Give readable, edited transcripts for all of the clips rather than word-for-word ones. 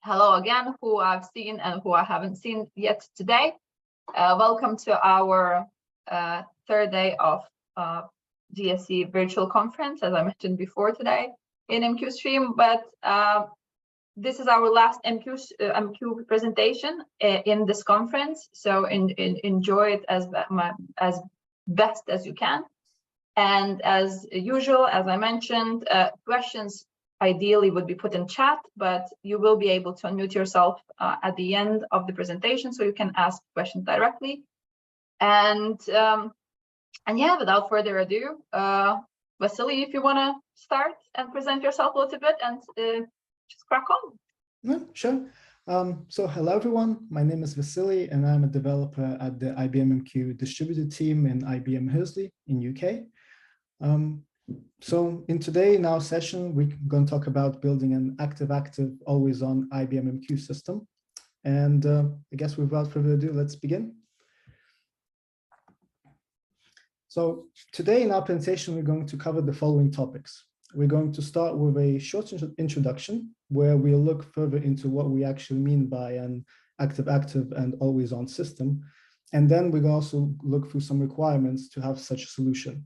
hello again, who I've seen and who I haven't seen yet today. Welcome to our third day of GSE virtual conference, as I mentioned before today in MQ stream. But this is our last MQ presentation in this conference, so enjoy it as best as you can. And as usual, as I mentioned, questions ideally would be put in chat, but you will be able to unmute yourself at the end of the presentation, so you can ask questions directly. And yeah, without further ado, Vasily, if you want to start and present yourself a little bit and just crack on. Yeah, sure. So hello everyone, my name is Vasily and I'm a developer at the IBM MQ distributed team in IBM Hursley in UK. So in our session, we're going to talk about building an active, always-on IBM MQ system. And I guess without further ado, let's begin. So today in our presentation, we're going to cover the following topics. We're going to start with a short introduction where we'll look further into what we actually mean by an active, and always-on system. And then we'll also look through some requirements to have such a solution.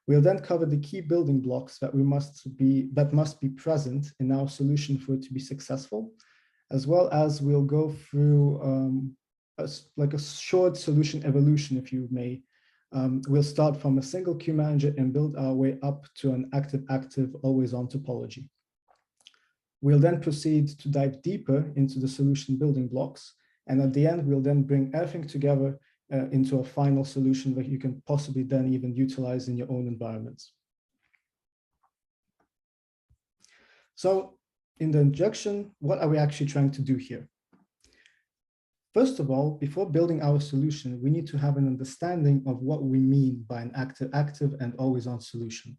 We'll then cover the key building blocks that must be present in our solution for it to be successful, as well as we'll go through a short solution evolution, if you may. We'll start from a single queue manager and build our way up to an active, always-on topology. We'll then proceed to dive deeper into the solution building blocks, and at the end, we'll then bring everything together into a final solution that you can possibly then even utilize in your own environments. So in the introduction, what are we actually trying to do here? First of all, before building our solution, we need to have an understanding of what we mean by an active and always-on solution.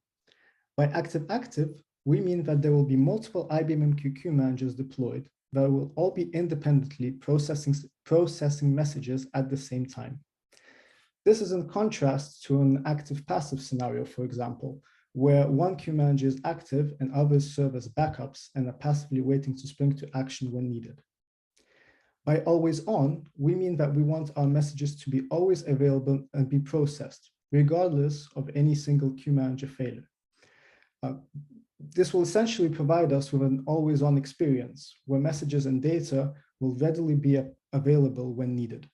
By active, we mean that there will be multiple IBM MQ queue managers deployed that will all be independently processing messages at the same time. This is in contrast to an active-passive scenario, for example, where one queue manager is active and others serve as backups and are passively waiting to spring to action when needed. By always on, we mean that we want our messages to be always available and be processed, regardless of any single queue manager failure. This will essentially provide us with an always-on experience where messages and data will readily be available when needed.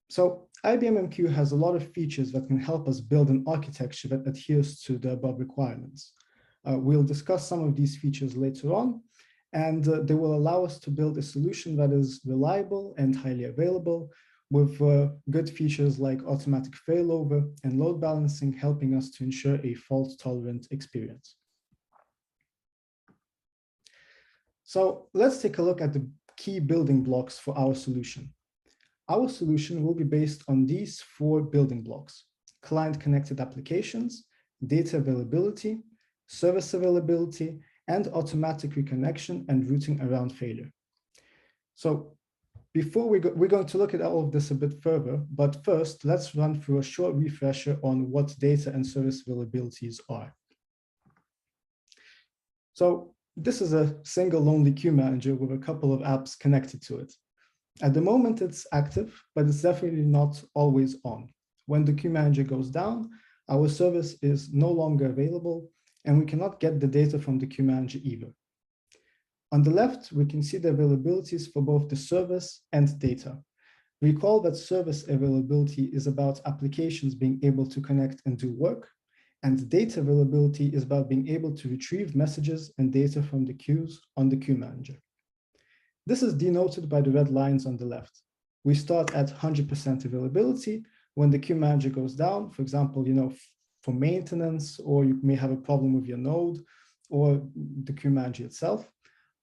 So IBM MQ has a lot of features that can help us build an architecture that adheres to the above requirements. We'll discuss some of these features later on, and they will allow us to build a solution that is reliable and highly available, with good features like automatic failover and load balancing, helping us to ensure a fault-tolerant experience. So let's take a look at the key building blocks for our solution. Our solution will be based on these 4 building blocks: client-connected applications, data availability, service availability, and automatic reconnection and routing around failure. So before we're going to look at all of this a bit further, but first, let's run through a short refresher on what data and service availabilities are. So this is a single lonely queue manager with a couple of apps connected to it. At the moment, it's active, but it's definitely not always on. When the queue manager goes down, our service is no longer available, and we cannot get the data from the queue manager either. On the left, we can see the availabilities for both the service and data. Recall that service availability is about applications being able to connect and do work, and data availability is about being able to retrieve messages and data from the queues on the queue manager. This is denoted by the red lines on the left. We start at 100% availability. When the queue manager goes down, for example, for maintenance, or you may have a problem with your node or the queue manager itself,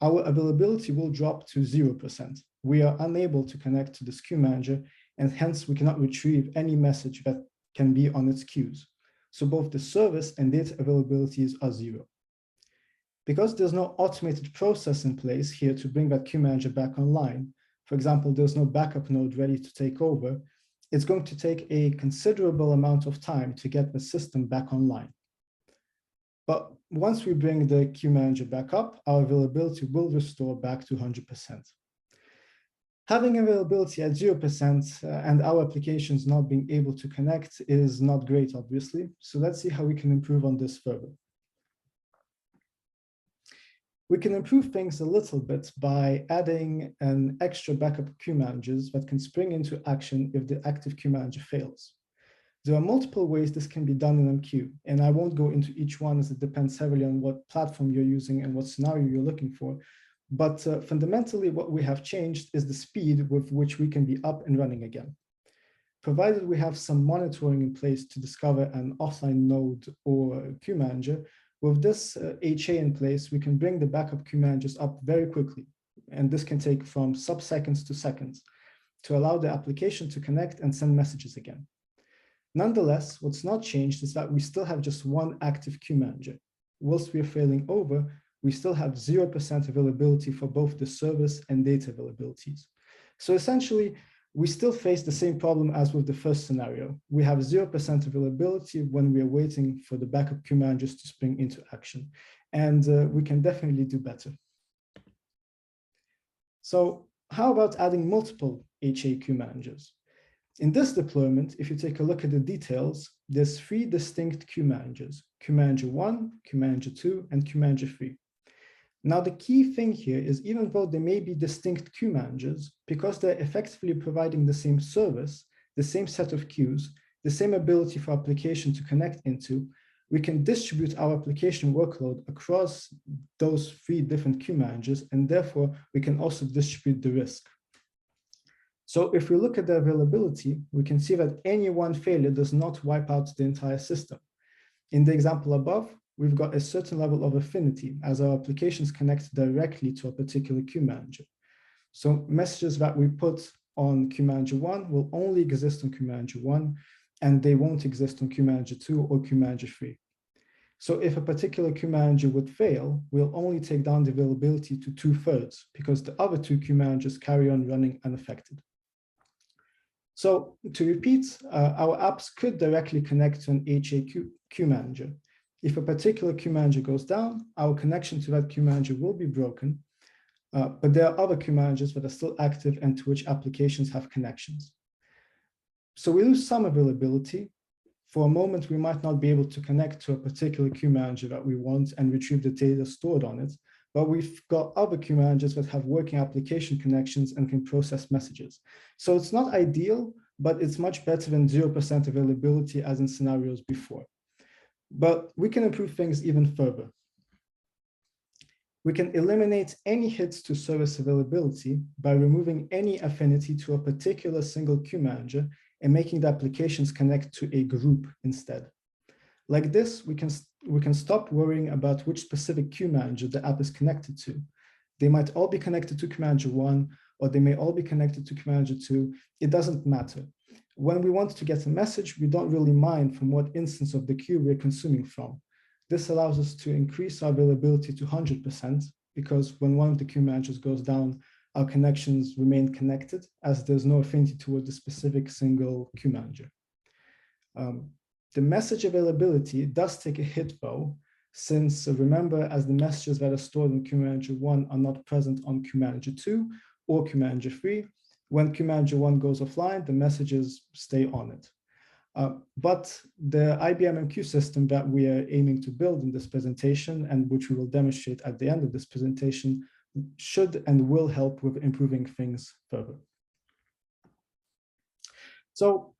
our availability will drop to 0%. We are unable to connect to this queue manager, and hence we cannot retrieve any message that can be on its queues. So both the service and data availabilities are 0. Because there's no automated process in place here to bring that queue manager back online, for example, there's no backup node ready to take over, it's going to take a considerable amount of time to get the system back online. But once we bring the queue manager back up, our availability will restore back to 100%. Having availability at 0% and our applications not being able to connect is not great, obviously. So let's see how we can improve on this further. We can improve things a little bit by adding an extra backup queue managers that can spring into action if the active queue manager fails. There are multiple ways this can be done in MQ, and I won't go into each one as it depends heavily on what platform you're using and what scenario you're looking for. But fundamentally, what we have changed is the speed with which we can be up and running again. Provided we have some monitoring in place to discover an offline node or queue manager, with this HA in place, we can bring the backup queue managers up very quickly. And this can take from sub-seconds to seconds to allow the application to connect and send messages again. Nonetheless, what's not changed is that we still have just one active queue manager. Whilst we are failing over, we still have 0% availability for both the service and data availabilities. So essentially, we still face the same problem as with the first scenario. We have 0% availability when we are waiting for the backup queue managers to spring into action. And we can definitely do better. So how about adding multiple HA queue managers? In this deployment, if you take a look at the details, there's 3 distinct queue managers: queue manager 1, queue manager 2, and queue manager 3. Now, the key thing here is even though they may be distinct queue managers, because they're effectively providing the same service, the same set of queues, the same ability for application to connect into, we can distribute our application workload across those 3 different queue managers, and therefore we can also distribute the risk. So if we look at the availability, we can see that any one failure does not wipe out the entire system. In the example above, we've got a certain level of affinity as our applications connect directly to a particular queue manager. So messages that we put on queue manager 1 will only exist on queue manager 1, and they won't exist on queue manager 2 or queue manager 3. So if a particular queue manager would fail, we'll only take down the availability to 2/3 because the other 2 queue managers carry on running unaffected. So to repeat, our apps could directly connect to an HA queue manager. If a particular queue manager goes down, our connection to that queue manager will be broken, but there are other queue managers that are still active and to which applications have connections. So we lose some availability. For a moment, we might not be able to connect to a particular queue manager that we want and retrieve the data stored on it, but we've got other queue managers that have working application connections and can process messages. So it's not ideal, but it's much better than 0% availability as in scenarios before. But we can improve things even further. We can eliminate any hits to service availability by removing any affinity to a particular single queue manager and making the applications connect to a group instead. Like this, we can stop worrying about which specific queue manager the app is connected to. They might all be connected to queue manager 1, or they may all be connected to queue manager 2. It doesn't matter. When we want to get a message, we don't really mind from what instance of the queue we're consuming from. This allows us to increase our availability to 100% because when one of the queue managers goes down, our connections remain connected as there's no affinity toward the specific single queue manager. The message availability does take a hit though, since remember, as the messages that are stored in queue manager 1 are not present on queue manager 2 or queue manager 3. When queue manager 1 goes offline, the messages stay on it. But the IBM MQ system that we are aiming to build in this presentation, and which we will demonstrate at the end of this presentation, should and will help with improving things further. So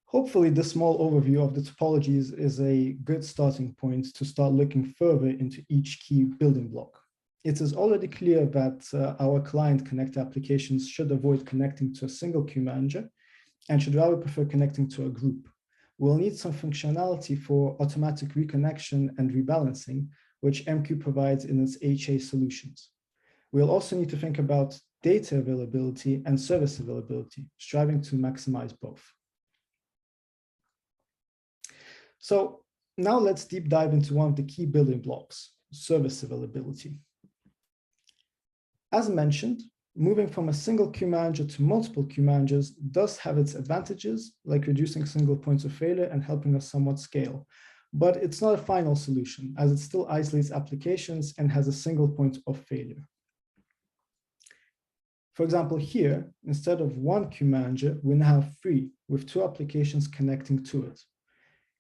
hopefully this small overview of the topologies is a good starting point to start looking further into each key building block. It is already clear that our client connect applications should avoid connecting to a single queue manager and should rather prefer connecting to a group. We'll need some functionality for automatic reconnection and rebalancing, which MQ provides in its HA solutions. We'll also need to think about data availability and service availability, striving to maximize both. So now let's deep dive into one of the key building blocks, service availability. As mentioned, moving from a single queue manager to multiple queue managers does have its advantages, like reducing single points of failure and helping us somewhat scale. but it's not a final solution as it still isolates applications and has a single point of failure. For example, here, instead of one queue manager, we now have 3 with 2 applications connecting to it.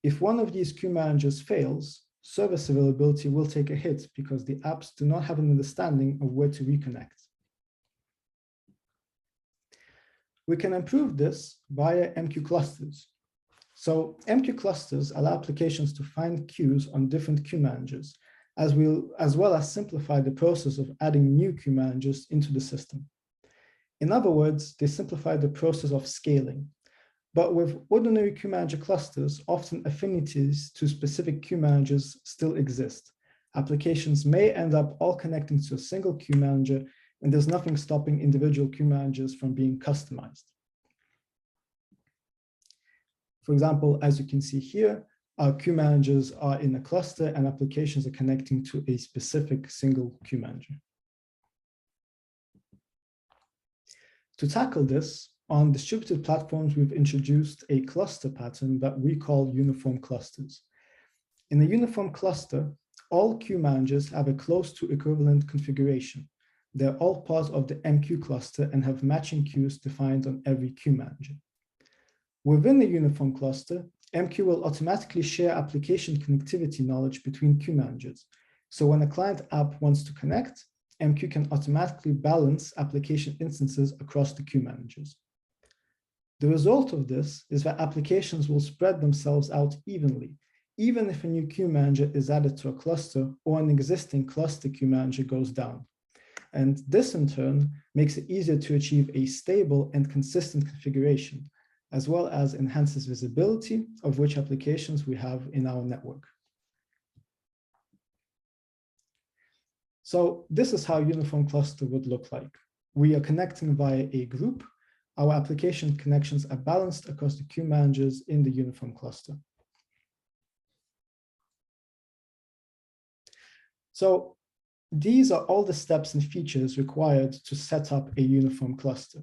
If one of these queue managers fails, service availability will take a hit because the apps do not have an understanding of where to reconnect. We can improve this via MQ clusters. So MQ clusters allow applications to find queues on different queue managers, as well as simplify the process of adding new queue managers into the system. In other words, they simplify the process of scaling. But with ordinary queue manager clusters, often affinities to specific queue managers still exist. Applications may end up all connecting to a single queue manager, and there's nothing stopping individual queue managers from being customized. For example, as you can see here, our queue managers are in a cluster and applications are connecting to a specific single queue manager. To tackle this, on distributed platforms, we've introduced a cluster pattern that we call uniform clusters. In a uniform cluster, all queue managers have a close to equivalent configuration. They're all part of the MQ cluster and have matching queues defined on every queue manager. Within the uniform cluster, MQ will automatically share application connectivity knowledge between queue managers. So when a client app wants to connect, MQ can automatically balance application instances across the queue managers. The result of this is that applications will spread themselves out evenly, even if a new queue manager is added to a cluster or an existing cluster queue manager goes down. And this in turn makes it easier to achieve a stable and consistent configuration, as well as enhances visibility of which applications we have in our network. So this is how a uniform cluster would look like. We are connecting via a group. Our application connections are balanced across the queue managers in the uniform cluster. So these are all the steps and features required to set up a uniform cluster.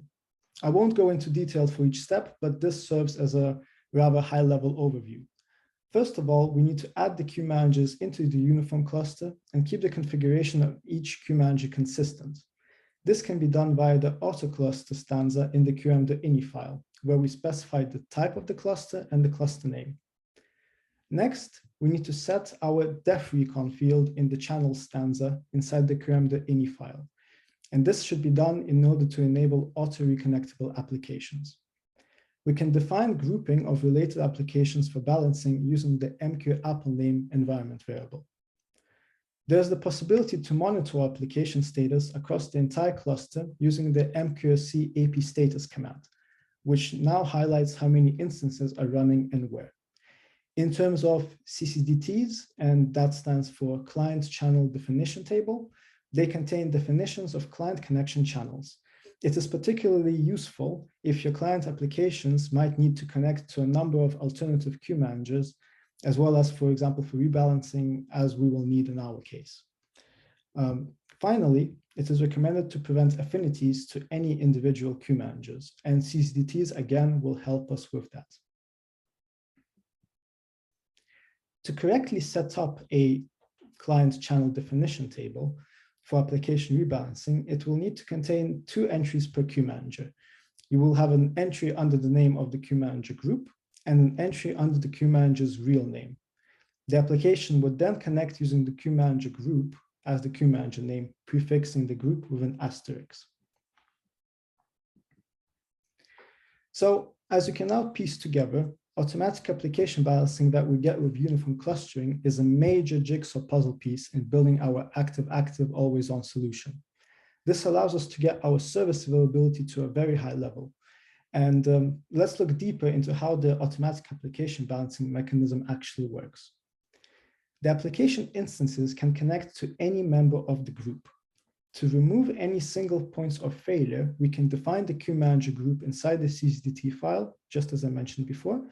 I won't go into detail for each step, but this serves as a rather high-level overview. First of all, we need to add the queue managers into the uniform cluster and keep the configuration of each queue manager consistent. This can be done via the autocluster stanza in the qm.ini file, where we specify the type of the cluster and the cluster name. Next, we need to set our def recon field in the channel stanza inside the qm.ini file. And this should be done in order to enable auto-reconnectable applications. We can define grouping of related applications for balancing using the MQ Apple name environment variable. There's the possibility to monitor application status across the entire cluster using the mqsc ap status command, which now highlights how many instances are running and where. In terms of CCDTs, and that stands for Client Channel Definition Table, they contain definitions of client connection channels. It is particularly useful if your client applications might need to connect to a number of alternative queue managers, as well as, for example, for rebalancing, as we will need in our case. Finally, it is recommended to prevent affinities to any individual queue managers, and CCDTs, again, will help us with that. To correctly set up a client channel definition table for application rebalancing, it will need to contain 2 entries per queue manager. You will have an entry under the name of the queue manager group and an entry under the queue manager's real name. The application would then connect using the queue manager group as the queue manager name, prefixing the group with an asterisk. So as you can now piece together, automatic application balancing that we get with uniform clustering is a major jigsaw puzzle piece in building our active-active always-on solution. This allows us to get our service availability to a very high level. And let's look deeper into how the automatic application balancing mechanism actually works. The application instances can connect to any member of the group. To remove any single points of failure, we can define the queue manager group inside the CCDT file, just as I mentioned before,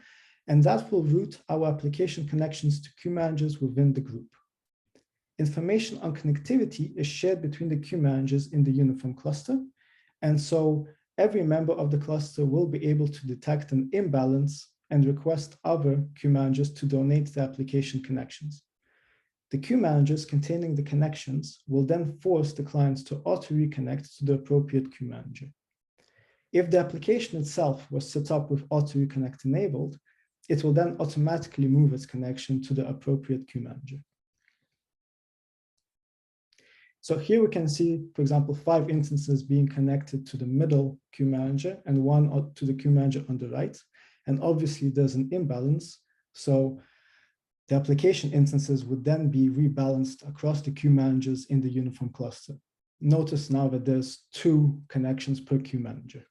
and that will route our application connections to queue managers within the group. Information on connectivity is shared between the queue managers in the uniform cluster, and so every member of the cluster will be able to detect an imbalance and request other queue managers to donate the application connections. The queue managers containing the connections will then force the clients to auto-reconnect to the appropriate queue manager. If the application itself was set up with auto-reconnect enabled, it will then automatically move its connection to the appropriate queue manager. So here we can see, for example, 5 instances being connected to the middle queue manager and 1 to the queue manager on the right. And obviously there's an imbalance. So the application instances would then be rebalanced across the queue managers in the uniform cluster. Notice now that there's 2 connections per queue manager.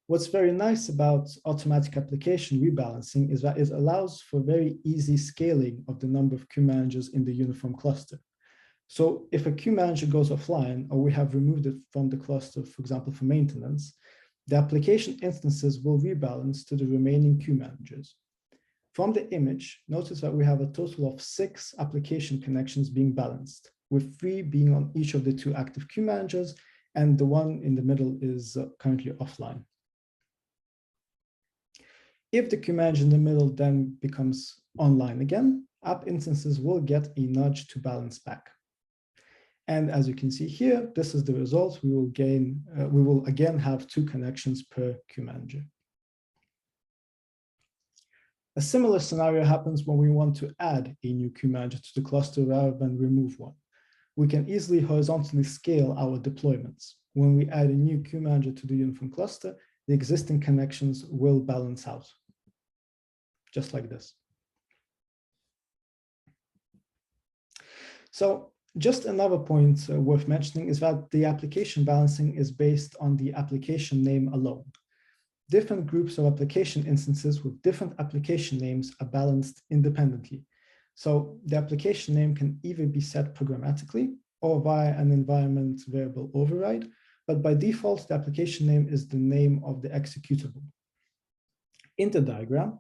What's very nice about automatic application rebalancing is that it allows for very easy scaling of the number of queue managers in the uniform cluster. So if a queue manager goes offline, or we have removed it from the cluster, for example, for maintenance, the application instances will rebalance to the remaining queue managers. From the image, notice that we have a total of 6 application connections being balanced, with 3 being on each of the 2 active queue managers, and the one in the middle is currently offline. If the queue manager in the middle then becomes online again, app instances will get a nudge to balance back. And as you can see here, this is the result. We will again have 2 connections per queue manager. A similar scenario happens when we want to add a new queue manager to the cluster rather than remove one. We can easily horizontally scale our deployments. When we add a new queue manager to the uniform cluster, the existing connections will balance out, just like this. So just another point worth mentioning is that the application balancing is based on the application name alone. Different groups of application instances with different application names are balanced independently. So the application name can either be set programmatically or via an environment variable override, but by default, the application name is the name of the executable. In the diagram,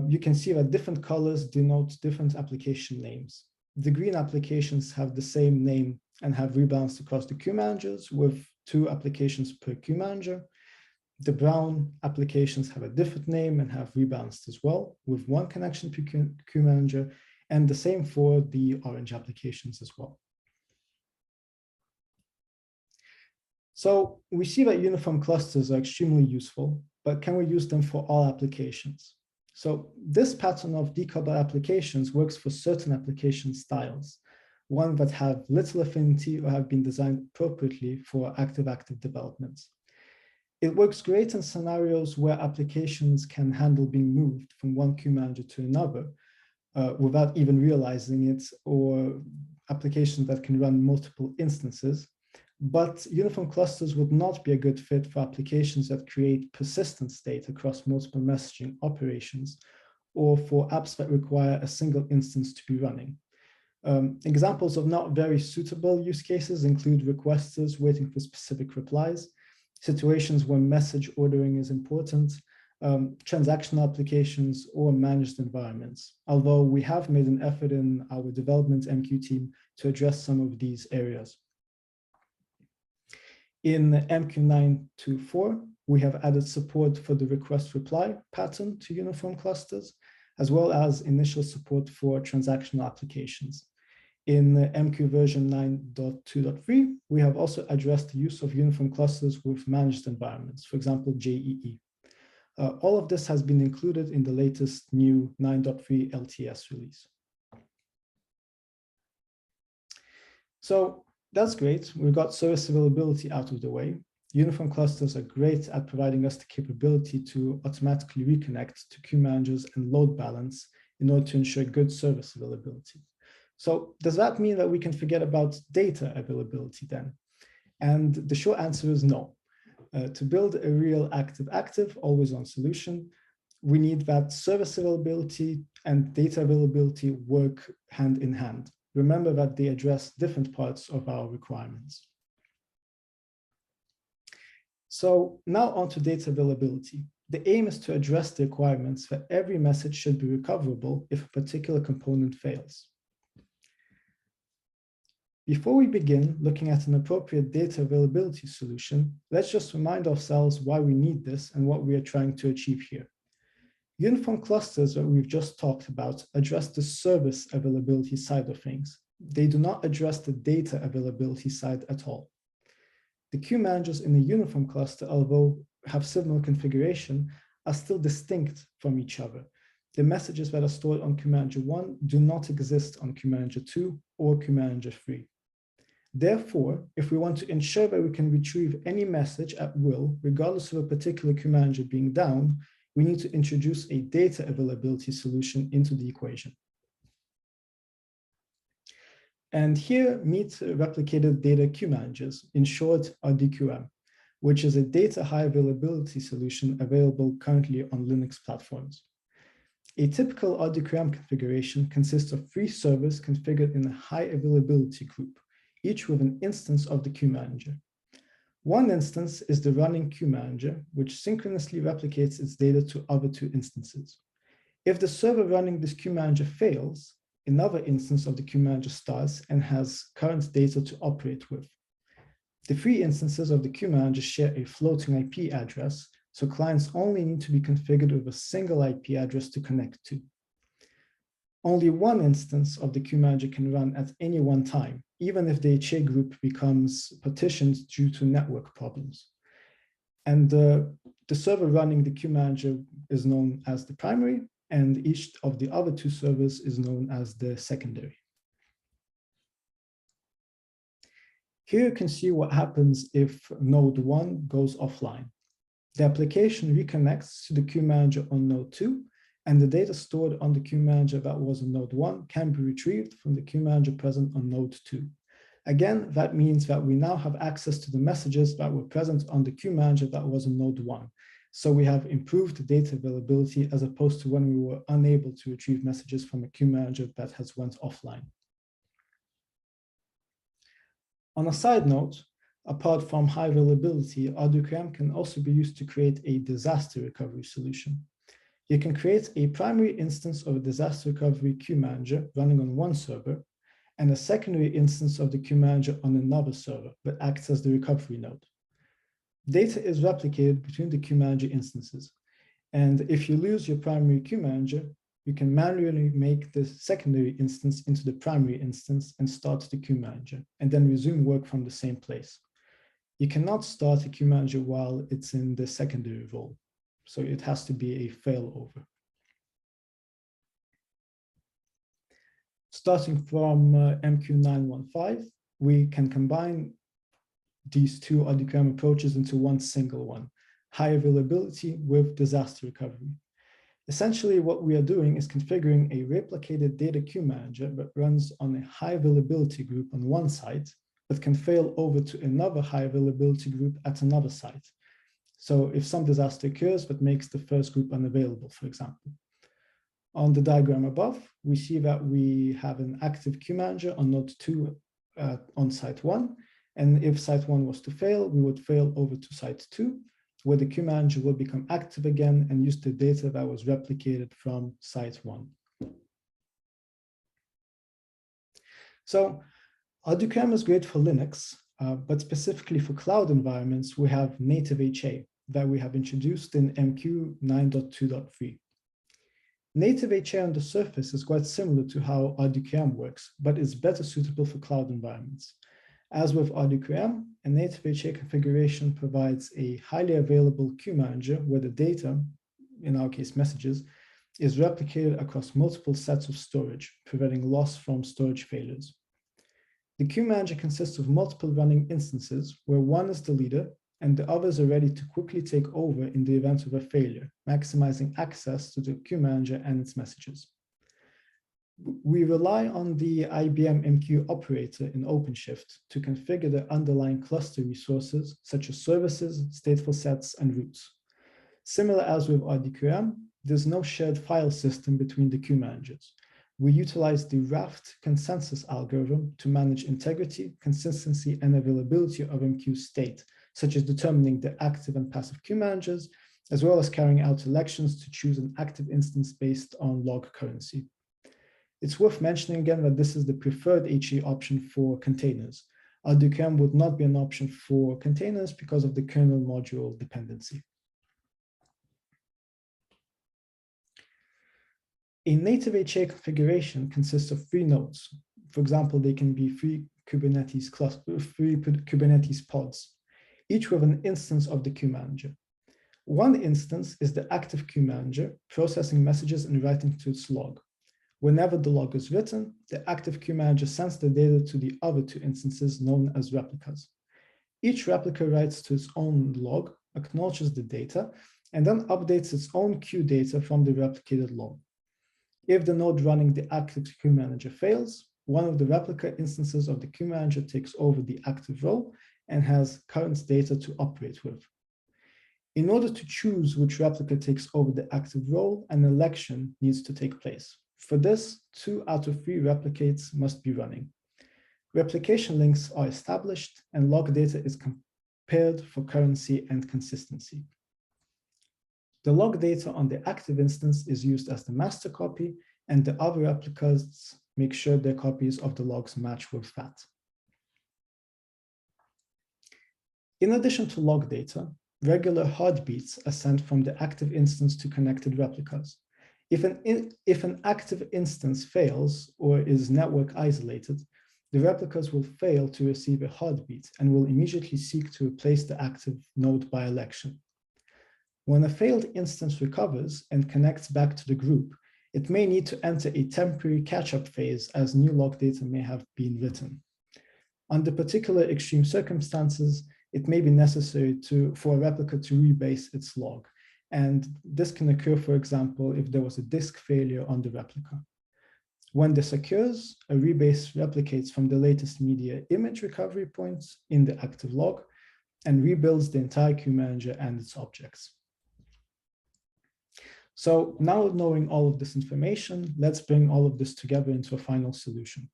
you can see that different colors denote different application names. The green applications have the same name and have rebalanced across the queue managers with 2 applications per queue manager. The brown applications have a different name and have rebalanced as well with 1 connection per queue manager, and the same for the orange applications as well. So we see that uniform clusters are extremely useful, but can we use them for all applications? So this pattern of decoupled applications works for certain application styles, one that have little affinity or have been designed appropriately for active-active development. It works great in scenarios where applications can handle being moved from one queue manager to another without even realizing it, or applications that can run multiple instances. But uniform clusters would not be a good fit for applications that create persistent state across multiple messaging operations, or for apps that require a single instance to be running. Examples of not very suitable use cases include requesters waiting for specific replies, situations where message ordering is important, transactional applications, or managed environments, although we have made an effort in our development MQ team to address some of these areas. In MQ 924, we have added support for the request reply pattern to uniform clusters, as well as initial support for transactional applications. In MQ version 9.2.3, we have also addressed the use of uniform clusters with managed environments, for example, JEE. All of this has been included in the latest new 9.3 LTS release. So that's great. We've got service availability out of the way. Uniform clusters are great at providing us the capability to automatically reconnect to queue managers and load balance in order to ensure good service availability. So does that mean that we can forget about data availability then? And the short answer is no. To build a real active-active, always-on solution, we need that service availability and data availability work hand in hand. Remember that they address different parts of our requirements. So now on to data availability. The aim is to address the requirements that every message should be recoverable if a particular component fails. Before we begin looking at an appropriate data availability solution, let's just remind ourselves why we need this and what we are trying to achieve here. Uniform clusters that we've just talked about address the service availability side of things. They do not address the data availability side at all. The queue managers in a uniform cluster, although have similar configuration, are still distinct from each other. The messages that are stored on queue manager 1 do not exist on queue manager 2 or queue manager 3. Therefore, if we want to ensure that we can retrieve any message at will, regardless of a particular queue manager being down, we need to introduce a data availability solution into the equation. And here meet replicated data queue managers, in short, RDQM, which is a data high availability solution available currently on Linux platforms. A typical RDQM configuration consists of 3 servers configured in a high availability group, each with an instance of the queue manager. One instance is the running queue manager, which synchronously replicates its data to other 2 instances. If the server running this queue manager fails, another instance of the queue manager starts and has current data to operate with. The 3 instances of the queue manager share a floating IP address, so clients only need to be configured with a single IP address to connect to. Only one instance of the queue manager can run at any one time, even if the HA group becomes partitioned due to network problems. And the server running the queue manager is known as the primary, and each of the other 2 servers is known as the secondary. Here you can see what happens if node 1 goes offline. The application reconnects to the queue manager on node 2, and the data stored on the queue manager that was on node 1 can be retrieved from the queue manager present on node 2. Again, that means that we now have access to the messages that were present on the queue manager that was on node 1. So we have improved data availability as opposed to when we were unable to retrieve messages from a queue manager that has went offline. On a side note, apart from high availability, RDQM can also be used to create a disaster recovery solution. You can create a primary instance of a disaster recovery queue manager running on one server and a secondary instance of the queue manager on another server that acts as the recovery node. Data is replicated between the queue manager instances. And if you lose your primary queue manager, you can manually make the secondary instance into the primary instance and start the queue manager, and then resume work from the same place. You cannot start a queue manager while it's in the secondary role. So it has to be a failover. Starting from MQ915, we can combine these 2 RDQM approaches into one single one, high availability with disaster recovery. Essentially, what we are doing is configuring a replicated data queue manager that runs on a high availability group on one site, but can fail over to another high availability group at another site. So if some disaster occurs that makes the first group unavailable, for example. On the diagram above, we see that we have an active queue manager on node 2 on site 1. And if site 1 was to fail, we would fail over to site 2, where the queue manager will become active again and use the data that was replicated from site 1. So RDQM is great for Linux, but specifically for cloud environments, we have native HA that we have introduced in MQ 9.2.3. Native HA on the surface is quite similar to how RDQM works, but is better suitable for cloud environments. As with RDQM, a native HA configuration provides a highly available queue manager where the data, in our case messages, is replicated across multiple sets of storage, preventing loss from storage failures. The queue manager consists of multiple running instances where one is the leader and the others are ready to quickly take over in the event of a failure, maximizing access to the queue manager and its messages. We rely on the IBM MQ operator in OpenShift to configure the underlying cluster resources, such as services, stateful sets, and routes. Similar as with RDQM, there's no shared file system between the queue managers. We utilize the Raft consensus algorithm to manage integrity, consistency, and availability of MQ state, such as determining the active and passive queue managers, as well as carrying out elections to choose an active instance based on log currency. It's worth mentioning again that this is the preferred HA option for containers. RDQM would not be an option for containers because of the kernel module dependency. A native HA configuration consists of 3 nodes. For example, they can be 3 Kubernetes pods, each with an instance of the queue manager. One instance is the active queue manager processing messages and writing to its log. Whenever the log is written, the active queue manager sends the data to the other 2 instances known as replicas. Each replica writes to its own log, acknowledges the data, and then updates its own queue data from the replicated log. If the node running the active queue manager fails, one of the replica instances of the queue manager takes over the active role and has current data to operate with. In order to choose which replica takes over the active role, an election needs to take place. For this, 2 out of 3 replicates must be running. Replication links are established and log data is compared for currency and consistency. The log data on the active instance is used as the master copy, and the other replicas make sure their copies of the logs match with that. In addition to log data, regular heartbeats are sent from the active instance to connected replicas. If an active instance fails or is network isolated, the replicas will fail to receive a heartbeat and will immediately seek to replace the active node by election. When a failed instance recovers and connects back to the group, it may need to enter a temporary catch-up phase as new log data may have been written. Under particular extreme circumstances, it may be necessary for a replica to rebase its log. And this can occur, for example, if there was a disk failure on the replica. When this occurs, a rebase replicates from the latest media image recovery points in the active log and rebuilds the entire queue manager and its objects. So now knowing all of this information, let's bring all of this together into a final solution.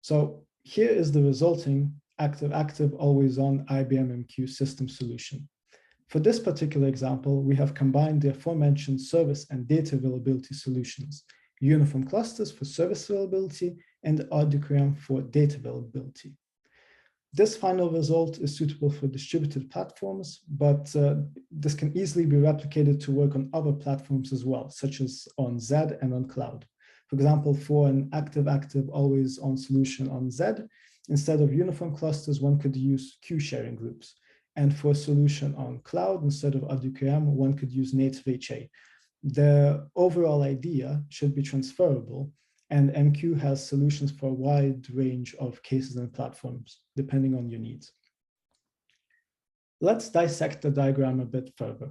So here is the resulting active-active always-on IBM MQ system solution. For this particular example, we have combined the aforementioned service and data availability solutions, uniform clusters for service availability and RDQM for data availability. This final result is suitable for distributed platforms, but this can easily be replicated to work on other platforms as well, such as on Z and on cloud. For example, for an active-active always-on solution on Z, instead of uniform clusters, one could use queue sharing groups. And for a solution on cloud, instead of RDQM, one could use native HA. The overall idea should be transferable, and MQ has solutions for a wide range of cases and platforms, depending on your needs. Let's dissect the diagram a bit further.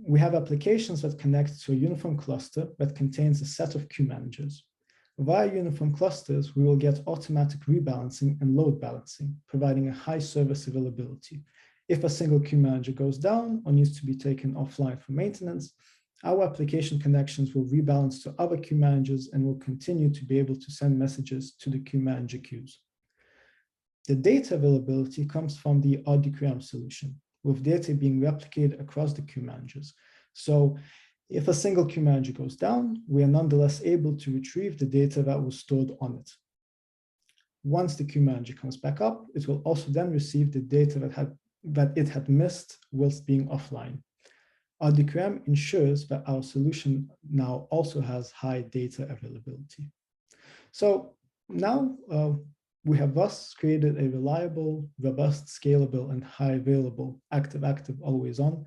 We have applications that connect to a uniform cluster that contains a set of queue managers. Via uniform clusters, we will get automatic rebalancing and load balancing, providing a high service availability. If a single queue manager goes down or needs to be taken offline for maintenance, our application connections will rebalance to other queue managers and will continue to be able to send messages to the queue manager queues. The data availability comes from the RDQM solution, with data being replicated across the queue managers. So if a single queue manager goes down, we are nonetheless able to retrieve the data that was stored on it. Once the queue manager comes back up, it will also then receive the data that it had missed whilst being offline. RDQM ensures that our solution now also has high data availability. So now we have thus created a reliable, robust, scalable, and high available active-active always-on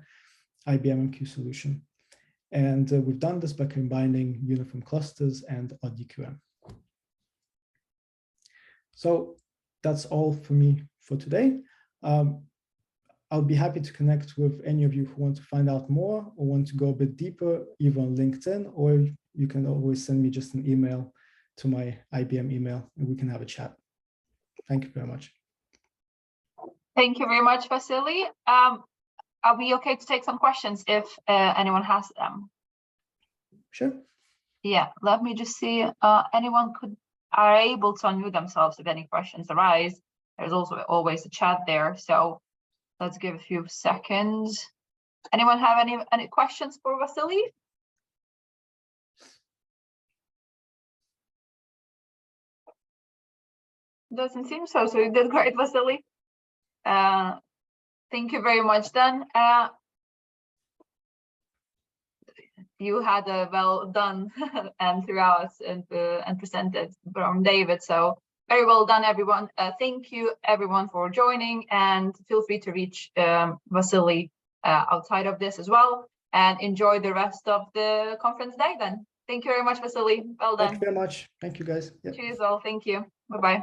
IBM MQ solution. And we've done this by combining uniform clusters and RDQM. So that's all for me for today. I'll be happy to connect with any of you who want to find out more or want to go a bit deeper, either on LinkedIn, or you can always send me just an email to my IBM email and we can have a chat. Thank you very much. Thank you very much, Vasily. Are we okay to take some questions if anyone has them? Sure. Yeah, let me just see. Anyone are able to unmute themselves if any questions arise. There's also always a chat there, so let's give a few seconds. Anyone have any questions for Vasily? Doesn't seem so. So you did great, Vasily. Thank you very much, Dan. You had a well done and throughout and presented from David. So very well done, everyone. Thank you, everyone, for joining, and feel free to reach Vasily outside of this as well. And enjoy the rest of the conference day. Then, thank you very much, Vasily. Well done. Thank you very much. Thank you, guys. Yep. Cheers, all. Thank you. Bye bye.